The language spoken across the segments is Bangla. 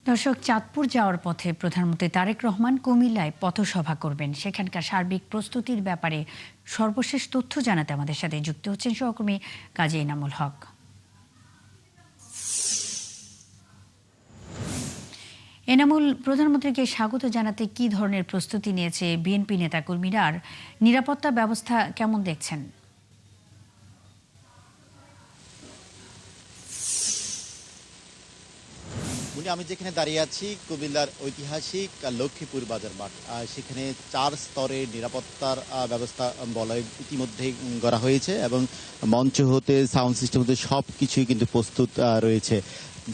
দর্শক, চাঁদপুর যাওয়ার পথে প্রধানমন্ত্রী তারেক রহমান কুমিল্লায় পথসভা করবেন। সেখানকার সার্বিক প্রস্তুতির ব্যাপারে সর্বশেষ তথ্য জানাতে আমাদের সাথে যুক্ত হচ্ছেন সহকর্মী কাজী এনামুল হক। এনামুল, প্রধানমন্ত্রীকে স্বাগত জানাতে কি ধরনের প্রস্তুতি নিয়েছে বিএনপি নেতাকর্মীরা, আর নিরাপত্তা ব্যবস্থা কেমন দেখছেন? আমি যেখানে দাঁড়িয়ে আছি কুমিল্লার ঐতিহাসিক লক্ষ্মীপুর বাজার মাঠ, সেখানে 4 স্তরের নিরাপত্তার ব্যবস্থা বলয় ইতিমধ্যেই করা হয়েছে এবং মঞ্চ হতে সাউন্ড সিস্টেম হতে সব কিছুই কিন্তু প্রস্তুত রয়েছে।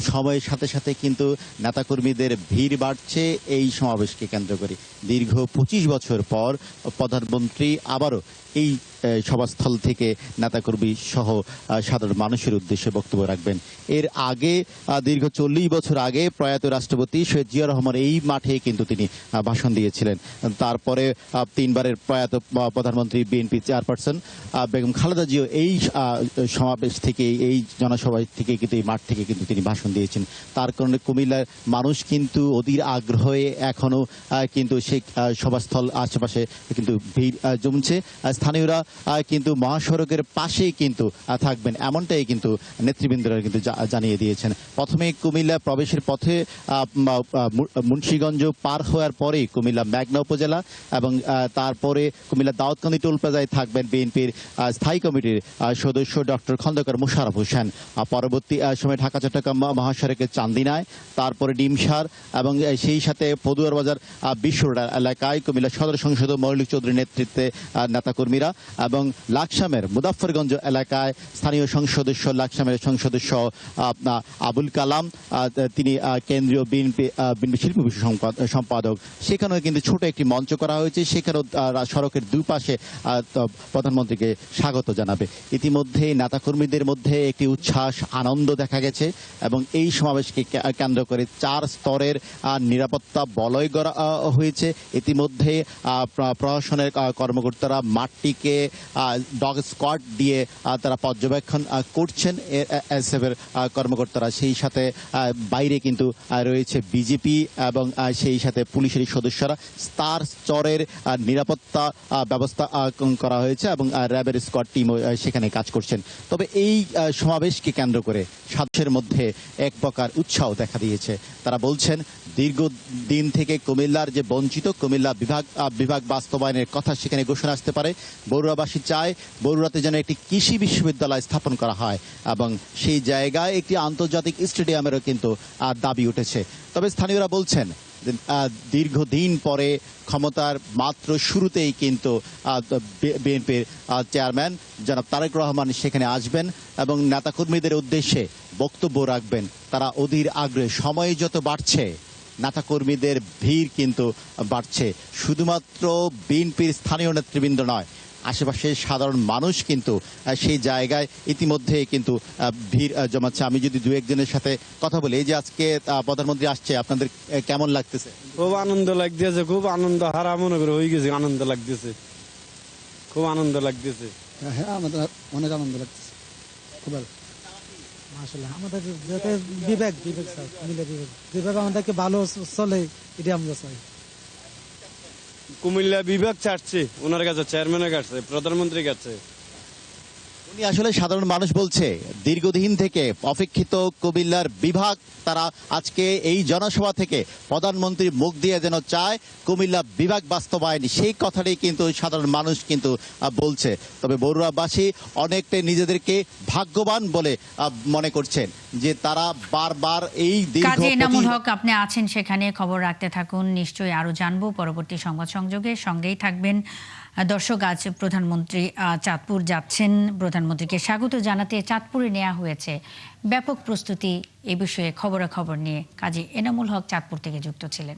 সময়ের সাথে সাথে কিন্তু নেতাকর্মীদের ভিড় বাড়ছে এই সমাবেশকে কেন্দ্র করে। দীর্ঘ 25 বছর পর প্রধানমন্ত্রী আবারও এই সভাস্থল থেকে নেতাকর্মী সহ সাধারণ মানুষের উদ্দেশ্যে বক্তব্য রাখবেন। এর আগে দীর্ঘ 40 বছর আগে প্রয়াত রাষ্ট্রপতি শহীদ জিয়া রহমান এই মাঠে কিন্তু তিনি ভাষণ দিয়েছিলেন। তারপরে 3বারের প্রয়াত প্রধানমন্ত্রী বিএনপি চেয়ারপারসন বেগম খালেদা জিয়া এই সমাবেশ থেকে, এই জনসভা থেকে কিন্তু এই মাঠ থেকে কিন্তু তিনি ভাষণ দিয়েছেন। তার কারণে কুমিল্লার মানুষ কিন্তু অধীর আগ্রহে এখনো কিন্তু সেই সভাস্থল আশেপাশে কিন্তু ভিড় জমছে। স্থানীয়রা কিন্তু মহাসড়কের পাশেই কিন্তু থাকবেন, এমনটাই কিন্তু নেতৃবৃন্দরা কিন্তু জানিয়ে দিয়েছেন। প্রথমে কুমিল্লা প্রবেশের পথে মুন্সিগঞ্জ পার হওয়ার পরেই কুমিল্লা মেঘনা উপজেলা এবং তারপরে কুমিল্লা দাউদকান্দি টোল প্লাজায় থাকবেন বিএনপির স্থায়ী কমিটির সদস্য ডক্টর খন্দকার মোশাররফ হোসেন। পরবর্তী সময় ঢাকা চট্টগ্রাম মহাসড়কের চান্দিনায়, তারপরে ডিমসার এবং সেই সাথে পদুয়ার বাজার বিশ্ব এলাকায় কুমিল্লা সদর সংসদ মৌলিক চৌধুরীর নেতৃত্বে নেতাকর্মীরা এবং লাকসামের মুজাফফরগঞ্জ এলাকায় স্থানীয় সংসদ সদস্য, লাকসামের সংসদ সদস্য আবুল কালাম, তিনি কেন্দ্রীয় বিএনপি শিল্প বিষয় সম্পাদক। সেখানেও কিন্তু ছোট একটি মঞ্চ করা হয়েছে, সেখানেও সড়কের দুপাশে প্রধানমন্ত্রীকে স্বাগত জানাবে। ইতিমধ্যে নেতাকর্মীদের মধ্যে একটি উচ্ছ্বাস, আনন্দ দেখা গেছে এবং এই সমাবেশকে কেন্দ্র করে 4 স্তরের নিরাপত্তা বলয় করা হয়েছে। ইতিমধ্যে প্রশাসনের কর্মকর্তারা মাঠটিকে ডগ স্কোয়াড দিয়ে তারা পর্যবেক্ষণ করছেন, এসএফের কর্মকর্তারা। সেই সাথে বাইরে কিন্তু রয়েছে বিজেপি এবং সেই সাথে পুলিশের সদস্যরা। 4 স্তরের নিরাপত্তা ব্যবস্থা করা হয়েছে এবং র্যাবের স্কোয়াড টিমও সেখানে কাজ করছেন। তবে এই সমাবেশকে কেন্দ্র করে সাধারণের মধ্যে এক প্রকার উৎসাহ দেখা দিয়েছে। তারা বলছেন দীর্ঘদিন থেকে কুমিল্লার যে বঞ্চিত কুমিল্লা বিভাগ বাস্তবায়নের কথা সেখানে ঘোষণা আসতে পারে। বরুড়াবাসী চায় বরুড়াতে যেন একটি কৃষি বিশ্ববিদ্যালয় স্থাপন করা হয় এবং সেই জায়গায় একটি আন্তর্জাতিক স্টেডিয়ামেরও কিন্তু দাবি উঠেছে। তবে স্থানীয়রা বলছেন দীর্ঘদিন পরে ক্ষমতার মাত্র শুরুতেই কিন্তু বিএনপির চেয়ারম্যান জনাব তারেক রহমান সেখানে আসবেন এবং নেতাকর্মীদের উদ্দেশ্যে বক্তব্য রাখবেন। তারা অধীর আগ্রহে, সময় যত বাড়ছে নেতাকর্মীদের ভিড় কিন্তু বাড়ছে। শুধুমাত্র বিএনপির স্থানীয় নেতৃবৃন্দ নয়, আশেপাশের সাধারণ মানুষ কিন্তু সেই জায়গায় ইতিমধ্যে কিন্তু ভিড় জমাচ্ছে। আমি যদি 2-1 জনের সাথে কথা বলি, এই যে আজকে প্রধানমন্ত্রী আসছে, আপনাদের কেমন লাগতেছে? খুব আনন্দ লাগতেছে, খুব আনন্দ হারা মনে করে হয়ে গেছে। আনন্দ লাগতেছে, খুব আনন্দ লাগতেছে। হ্যাঁ, আমাদের অনেক আনন্দ লাগতেছে, খুব ভালো। আসলে আমাদের যাতে বিবেক স্যার, বিবেক আমাদেরকে ভালো চলে, এটা আমরা চাই। কুমিল্লা বিভাগ চাচ্ছে ওনার কাছে, চেয়ারম্যানের কাছে, প্রধানমন্ত্রীর কাছে। উনি আসলে সাধারণ মানুষ বলছে দীর্ঘদিন থেকে অপেক্ষিত কুমিল্লার বিভাগ তারা আজকে এই জনসভা থেকে প্রধানমন্ত্রীর মুখ দিয়ে যেন চায় কুমিল্লা বিভাগ বাস্তবায়ন, সেই কথাটাই কিন্তু সাধারণ মানুষ কিন্তু বলছে। তবে বরুড়াবাসী অনেকটাই নিজেদেরকে ভাগ্যবান বলে মনে করছেন যে তারা বারবার এই কাজী এনামুল হক, আপনি আছেন সেখানে, খবর রাখতে থাকুন। নিশ্চয়ই আরো জানবো পরবর্তী সংবাদ সংযোগে, সঙ্গেই থাকবেন। দর্শক, আজ প্রধানমন্ত্রী চাঁদপুর যাচ্ছেন। প্রধানমন্ত্রীকে স্বাগত জানাতে চাঁদপুরে নেওয়া হয়েছে ব্যাপক প্রস্তুতি। এ বিষয়ে খবরাখবর নিয়ে কাজী এনামুল হক চাঁদপুর থেকে যুক্ত ছিলেন।